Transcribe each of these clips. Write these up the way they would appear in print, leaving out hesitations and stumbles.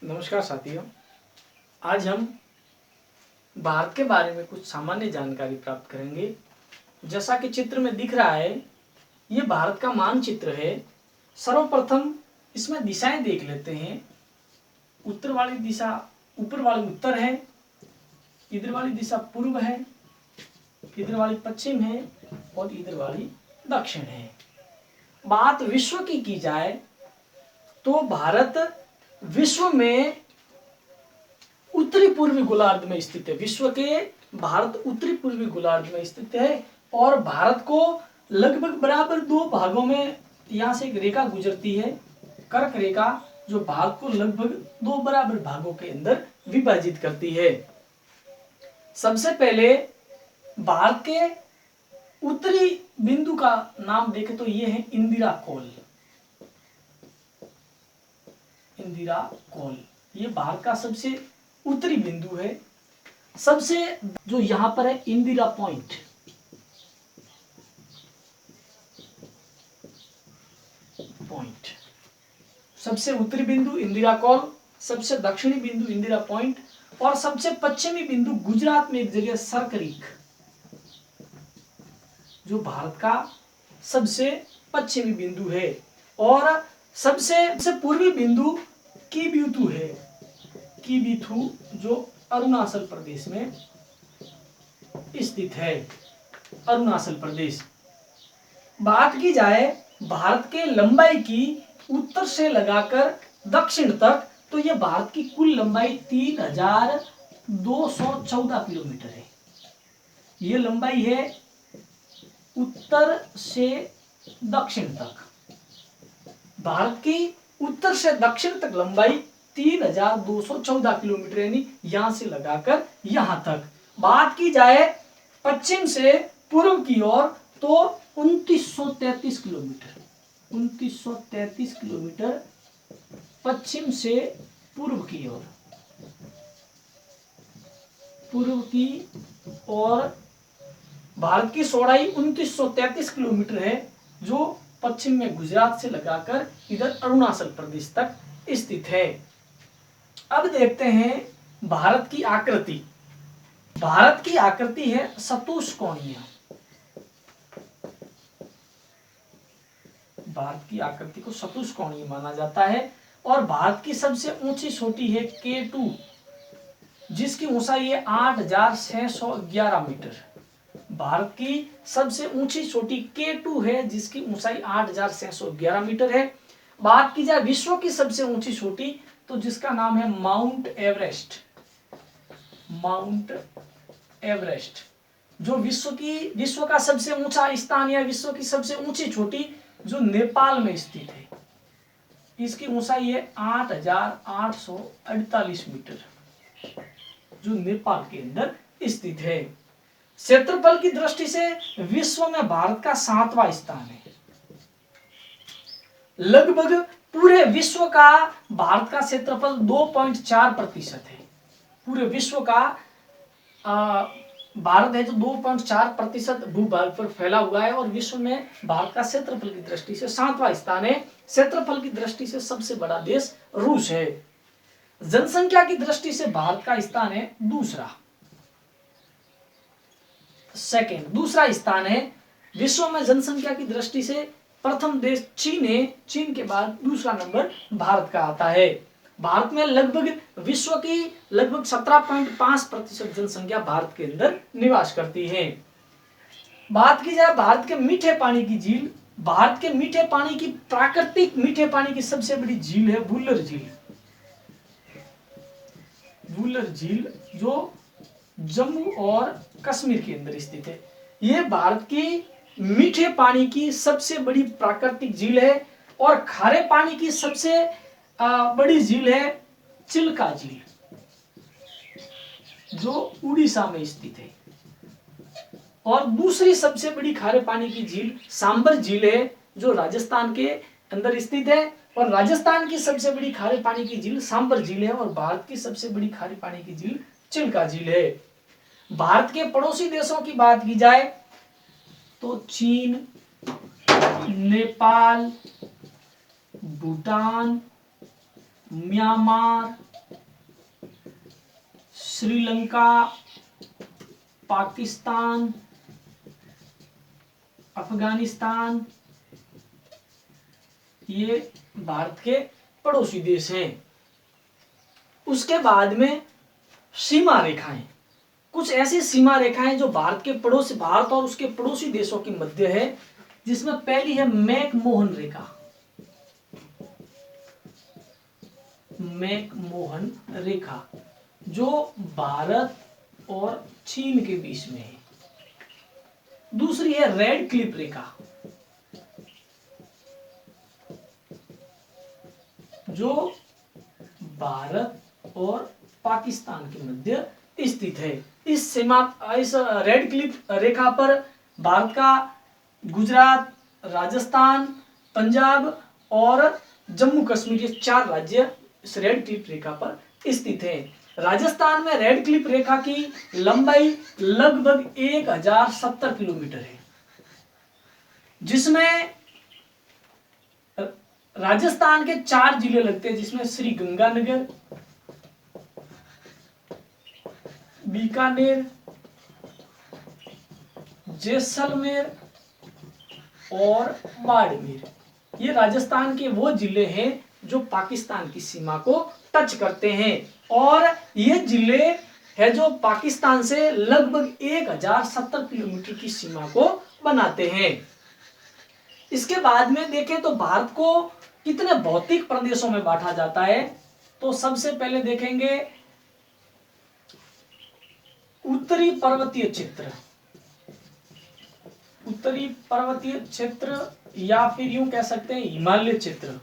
नमस्कार साथियों, आज हम भारत के बारे में कुछ सामान्य जानकारी प्राप्त करेंगे। जैसा कि चित्र में दिख रहा है, ये भारत का मानचित्र है। सर्वप्रथम इसमें दिशाएं देख लेते हैं। उत्तर वाली दिशा, ऊपर वाली उत्तर है, इधर वाली दिशा पूर्व है, इधर वाली पश्चिम है और इधर वाली दक्षिण है। बात विश्व की जाए तो भारत विश्व में उत्तरी पूर्वी गोलार्ध में स्थित है। विश्व के भारत उत्तरी पूर्वी गोलार्ध में स्थित है और भारत को लगभग बराबर दो भागों में यहाँ से एक रेखा गुजरती है, कर्क रेखा, जो भारत को लगभग दो बराबर भागों के अंदर विभाजित करती है। सबसे पहले भारत के उत्तरी बिंदु का नाम देखें तो ये है इंदिरा कोल। इंदिरा कोल ये भारत का सबसे उत्तरी बिंदु है। सबसे जो यहां पर है इंदिरा पॉइंट, सबसे उत्तरी बिंदु इंदिरा कोल, सबसे दक्षिणी बिंदु इंदिरा पॉइंट और सबसे पश्चिमी बिंदु गुजरात में एक जगह सरकरीक, जो भारत का सबसे पश्चिमी बिंदु है। और सबसे पूर्वी बिंदु कीबिथु है। कीबिथु जो अरुणाचल प्रदेश में स्थित है। अरुणाचल प्रदेश। बात की जाए भारत के लंबाई की उत्तर से लगाकर दक्षिण तक, तो यह भारत की कुल लंबाई 3214 किलोमीटर है। यह लंबाई है उत्तर से दक्षिण तक। भारत की उत्तर से दक्षिण तक लंबाई 3214 किलोमीटर, यानी यहां से लगाकर यहां तक। बात की जाए पश्चिम से पूर्व की ओर तो 2933 किलोमीटर। 2933 किलोमीटर पश्चिम से पूर्व की ओर। पूर्व की ओर भारत की चौड़ाई 2933 किलोमीटर है, जो पश्चिम में गुजरात से लगाकर इधर अरुणाचल प्रदेश तक स्थित है। अब देखते हैं भारत की आकृति। भारत की आकृति है चतुष्कोणीय। भारत की आकृति को चतुष्कोणीय माना जाता है और भारत की सबसे ऊंची चोटी है K2, जिसकी ऊंचाई है 8611 मीटर। भारत की सबसे ऊंची चोटी K2 है, जिसकी ऊंचाई 8611 मीटर है। बात की जाए विश्व की सबसे ऊंची चोटी, तो जिसका नाम है माउंट एवरेस्ट। माउंट एवरेस्ट, जो विश्व का सबसे ऊंचा स्थान या विश्व की सबसे ऊंची चोटी, जो नेपाल में स्थित है। इसकी ऊंचाई है 8848 मीटर, जो नेपाल के अंदर स्थित है। क्षेत्रफल की दृष्टि से विश्व में भारत का 7वां स्थान है। लगभग पूरे विश्व का भारत का क्षेत्रफल 2.4% है। पूरे विश्व का भारत है जो 2.4% भूभाग पर फैला हुआ है और विश्व में भारत का क्षेत्रफल की दृष्टि से 7वां स्थान है। क्षेत्रफल की दृष्टि से सबसे बड़ा देश रूस है। जनसंख्या की दृष्टि से भारत का स्थान है दूसरा स्थान है। विश्व में जनसंख्या की दृष्टि से प्रथम देश चीन है। चीन के बाद दूसरा नंबर भारत का आता है। भारत में लगभग विश्व की लगभग 17.5% जनसंख्या भारत के अंदर निवास करती है। बात की जाए भारत के मीठे पानी की झील। भारत के मीठे पानी की प्राकृतिक मीठे पानी की सबसे बड़ी झील है वुलर झील। वुलर झील जो जम्मू और कश्मीर के अंदर स्थित है। यह भारत की मीठे पानी की सबसे बड़ी प्राकृतिक झील है। और खारे पानी की सबसे बड़ी झील है चिल्का झील, जो उड़ीसा में स्थित है। और दूसरी सबसे बड़ी खारे पानी की झील सांबर झील है, जो राजस्थान के अंदर स्थित है। और राजस्थान की सबसे बड़ी खारे पानी की झील सांबर झील है और भारत की सबसे बड़ी खारे पानी की झील चिल्का झील है। भारत के पड़ोसी देशों की बात की जाए तो चीन, नेपाल, भूटान, म्यांमार, श्रीलंका, पाकिस्तान, अफगानिस्तान, ये भारत के पड़ोसी देश हैं। उसके बाद में सीमा रेखाएं, कुछ ऐसी सीमा रेखाएं जो भारत और उसके पड़ोसी देशों के मध्य है, जिसमें पहली है मैकमोहन रेखा। मैकमोहन रेखा जो भारत और चीन के बीच में है। दूसरी है रेड क्लिफ रेखा जो भारत और पाकिस्तान के मध्य स्थित है। इस रेड क्लिफ रेखा पर भारत का गुजरात, राजस्थान, पंजाब और जम्मू कश्मीर ये 4 राज्य इस रेड क्लिफ रेखा पर स्थित हैं। राजस्थान में रेड क्लिफ रेखा की लंबाई लगभग 1070 किलोमीटर है, जिसमें राजस्थान के 4 जिले लगते हैं, जिसमें श्री गंगानगर, बीकानेर, जैसलमेर और बाड़मेर। ये राजस्थान के वो जिले हैं जो पाकिस्तान की सीमा को टच करते हैं, और ये जिले है जो पाकिस्तान से लगभग 1070 किलोमीटर की सीमा को बनाते हैं। इसके बाद में देखें तो भारत को कितने भौतिक प्रदेशों में बांटा जाता है, तो सबसे पहले देखेंगे उत्तरी पर्वतीय क्षेत्र। उत्तरी पर्वतीय क्षेत्र या फिर यूं कह सकते हैं हिमालय क्षेत्र।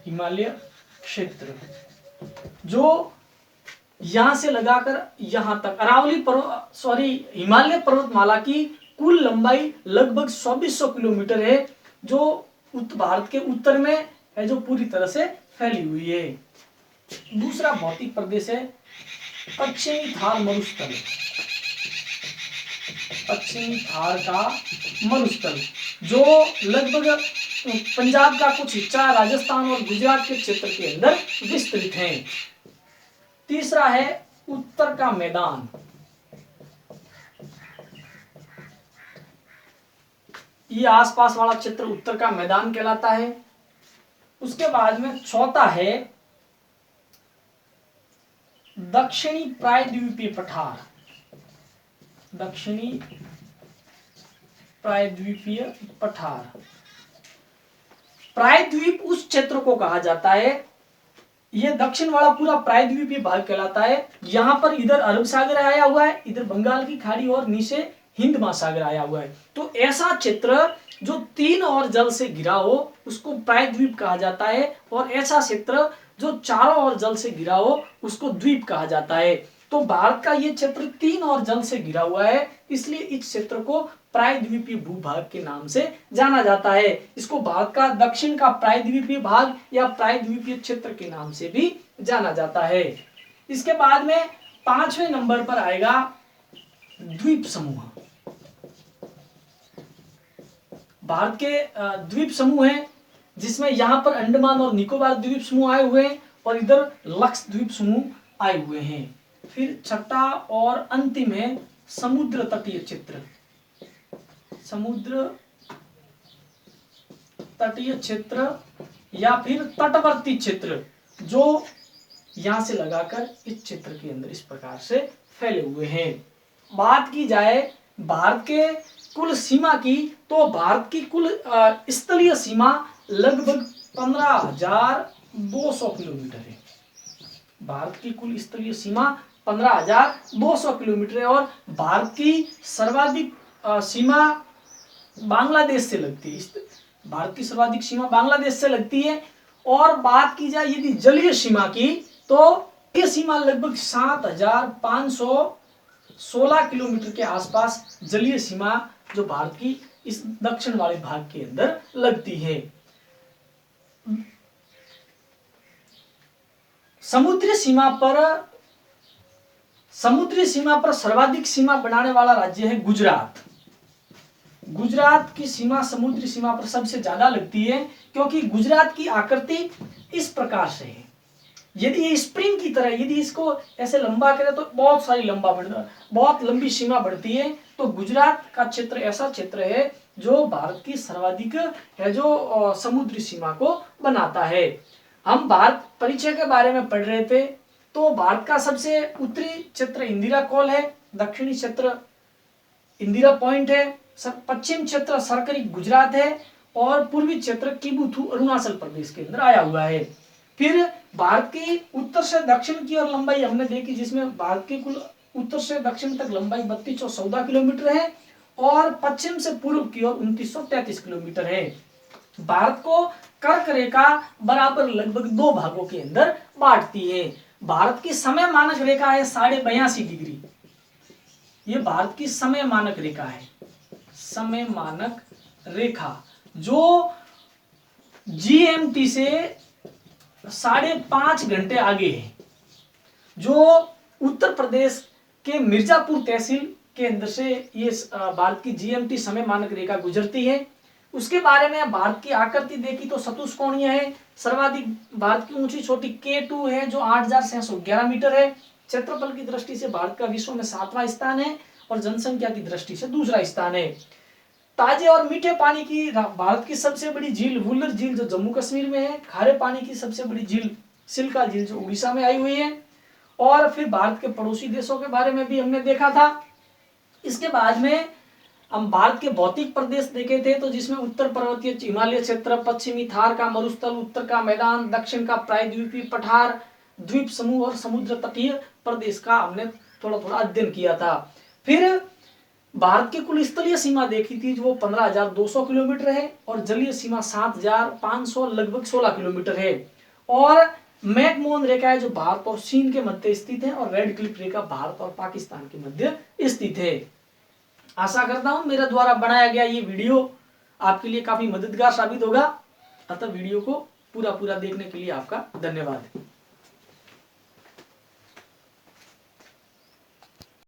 हिमालय क्षेत्र जो यहां से लगाकर यहां तक हिमालय पर्वतमाला की कुल लंबाई लगभग 2400 किलोमीटर है, जो भारत के उत्तर में है, जो पूरी तरह से फैली हुई है। दूसरा भौतिक प्रदेश है पश्चिमी थार मरुस्थल। पश्चिमी थार का मरुस्थल जो लगभग पंजाब का कुछ हिस्सा, राजस्थान और गुजरात के क्षेत्र के अंदर विस्तृत है। तीसरा है उत्तर का मैदान। ये आसपास वाला क्षेत्र उत्तर का मैदान कहलाता है। उसके बाद में चौथा है दक्षिणी प्रायद्वीपीय पठार। दक्षिणी प्रायद्वीपीय पठार, प्रायद्वीप उस क्षेत्र को कहा जाता है, यह दक्षिण वाला पूरा प्रायद्वीपीय भाग कहलाता है। यहां पर इधर अरब सागर आया हुआ है, इधर बंगाल की खाड़ी और नीचे हिंद महासागर आया हुआ है। तो ऐसा क्षेत्र जो 3 और जल से घिरा हो उसको प्रायद्वीप कहा जाता है, और ऐसा क्षेत्र जो चारों ओर जल से घिरा हो उसको द्वीप कहा जाता है। तो भारत का ये क्षेत्र 3 और जल से घिरा हुआ है, इसलिए इस क्षेत्र को प्रायद्वीपीय भूभाग के नाम से जाना जाता है। इसको भारत का दक्षिण का प्रायद्वीपीय भाग या प्रायद्वीपीय क्षेत्र के नाम से भी जाना जाता है। इसके बाद में 5वें नंबर पर आएगा द्वीप समूह। भारत के द्वीप समूह हैं, जिसमें यहां पर अंडमान और निकोबार द्वीप समूह आए हुए हैं और इधर लक्षद्वीप समूह आए हुए हैं। फिर छठा और अंतिम है समुद्र तटीय क्षेत्र। समुद्र तटीय क्षेत्र या फिर तटवर्ती क्षेत्र जो यहां से लगाकर इस क्षेत्र के अंदर इस प्रकार से फैले हुए हैं। बात की जाए भारत के कुल सीमा की, तो भारत की कुल स्थलीय सीमा लगभग 15,200 किलोमीटर है। भारत की कुल स्थलीय सीमा 15,200 किलोमीटर है, और भारत की सर्वाधिक सीमा बांग्लादेश से लगती है। भारत की सर्वाधिक सीमा बांग्लादेश से लगती है। और बात की जाए यदि जलीय सीमा की, तो ये सीमा लगभग 7,516 किलोमीटर के आसपास जलीय सीमा जो भारत की इस दक्षिण वाले भाग के अंदर लगती है। समुद्री सीमा पर सर्वाधिक सीमा बनाने वाला राज्य है गुजरात। गुजरात की सीमा समुद्री सीमा पर सबसे ज्यादा लगती है, क्योंकि गुजरात की आकृति इस प्रकार से है। यदि ये स्प्रिंग की तरह यदि इसको ऐसे लंबा करें तो बहुत लंबी सीमा बढ़ती है। तो गुजरात का क्षेत्र ऐसा क्षेत्र है जो भारत की सर्वाधिक है जो समुद्री सीमा को बनाता है। हम भारत परिचय के बारे में पढ़ रहे थे। तो भारत का सबसे उत्तरी क्षेत्र इंदिरा कॉल है, दक्षिणी क्षेत्र इंदिरा पॉइंट है, पश्चिम क्षेत्र सरकरी गुजरात है और पूर्वी क्षेत्र किबुथु अरुणाचल प्रदेश के अंदर आया हुआ है। फिर भारत की उत्तर से दक्षिण की ओर लंबाई हमने देखी, जिसमें भारत की कुल उत्तर से दक्षिण तक लंबाई 3214 किलोमीटर है और पश्चिम से पूर्व की ओर 2933 किलोमीटर है। भारत को कर्क रेखा बराबर लगभग 2 भागों के अंदर बांटती है। भारत की समय मानक रेखा है 82.5 डिग्री। ये भारत की समय मानक रेखा है, समय मानक रेखा जो जीएमटी से 5.5 घंटे आगे है, जो उत्तर प्रदेश के मिर्जापुर तहसील के अंदर से ये भारत की जीएमटी समय मानक रेखा गुजरती है। उसके बारे में भारत की आकृति देखी तो चतुष्कोणीय है। सर्वाधिक भारत की ऊंची चोटी K2 है जो 8611 मीटर है। क्षेत्रफल की दृष्टि से भारत का विश्व में 7वां स्थान है और जनसंख्या की दृष्टि से दूसरा स्थान है। ताजे और मीठे पानी की भारत की सबसे बड़ी झील वुलर झील जो जम्मू कश्मीर में है। खारे पानी की सबसे बड़ी झील सिल्का झील जो उड़ीसा में आई हुई है। और फिर भारत के पड़ोसी देशों के बारे में भी हमने देखा था। इसके बाद में हम भारत के भौतिक प्रदेश देखे थे, तो जिसमें उत्तर पर्वतीय हिमालय क्षेत्र, पश्चिमी थार का मरुस्थल, उत्तर का मैदान, दक्षिण का प्रायद्वीपीय पठार, द्वीप समूह और समुद्र तटीय प्रदेश का हमने थोड़ा थोड़ा अध्ययन किया था। फिर भारत की कुल स्थलीय सीमा देखी थी जो 15,200 किलोमीटर है और जलीय सीमा 7,500 लगभग 16 किलोमीटर है। और मैकमोहन रेखा है जो भारत और चीन के मध्य स्थित है और रेड क्लिफ रेखा भारत और पाकिस्तान के मध्य स्थित है। आशा करता हूं मेरे द्वारा बनाया गया ये वीडियो आपके लिए काफी मददगार साबित होगा। अतः वीडियो को पूरा देखने के लिए आपका धन्यवाद।